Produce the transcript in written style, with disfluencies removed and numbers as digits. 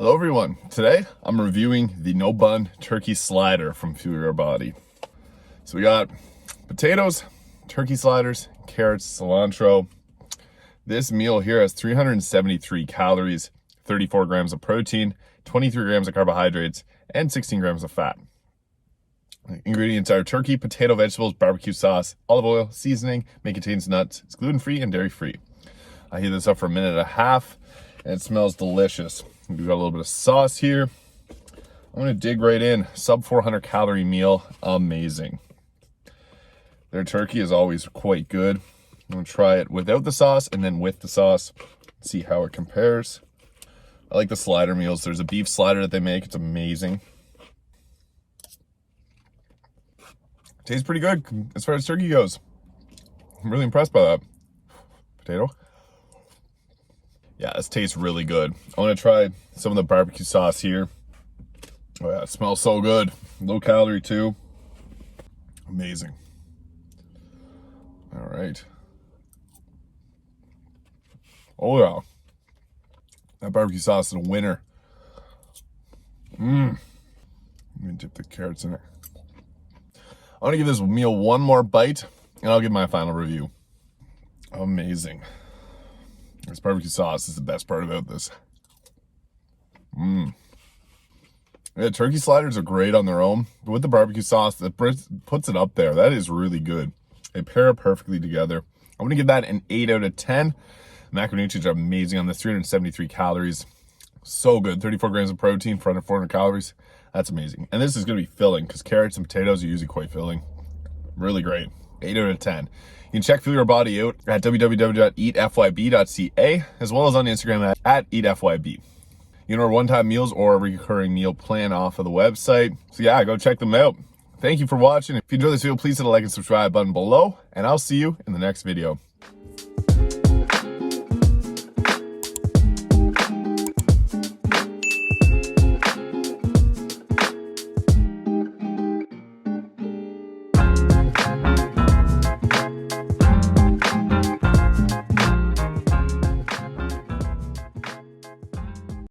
Hello everyone, today I'm reviewing the no bun turkey slider from Fuel Your Body. So we got potatoes, turkey sliders, carrots, cilantro. This meal here has 373 calories, 34 grams of protein, 23 grams of carbohydrates, and 16 grams of fat. The ingredients are turkey, potato, vegetables, barbecue sauce, olive oil, seasoning, may contains nuts, it's gluten-free and dairy-free. I heat this up for a minute and a half and it smells delicious. We've got a little bit of sauce here. I'm gonna dig right in. Sub 400 calorie meal, amazing. Their turkey is always quite good. I'm gonna try it without the sauce and then with the sauce, see how it compares. I like the slider meals. There's a beef slider that they make, it's amazing. Tastes pretty good as far as turkey goes. I'm really impressed by that. Potato. Yeah, this tastes really good. I want to try some of the barbecue sauce here. Oh yeah, it smells so good. Low calorie too. Amazing. All right. Oh yeah. That barbecue sauce is a winner. I'm gonna dip the carrots in it. I want to give this meal one more bite and I'll give my final review. Amazing. This barbecue sauce is the best part about this. Yeah, turkey sliders are great on their own, but with the barbecue sauce, that puts it up there. That is really good. They pair perfectly together. I'm going to give that an 8 out of 10. Macronutrients are amazing on this, 373 calories. So good. 34 grams of protein for under 400 calories. That's amazing. And this is going to be filling because carrots and potatoes are usually quite filling. Really great. 8 out of 10. You can check Fuel Your Body out at www.eatfyb.ca as well as on Instagram at eatfyb. You can order one-time meals or a recurring meal plan off of the website. So yeah, go check them out. Thank you for watching. If you enjoyed this video, please hit the like and subscribe button below, and I'll see you in the next video.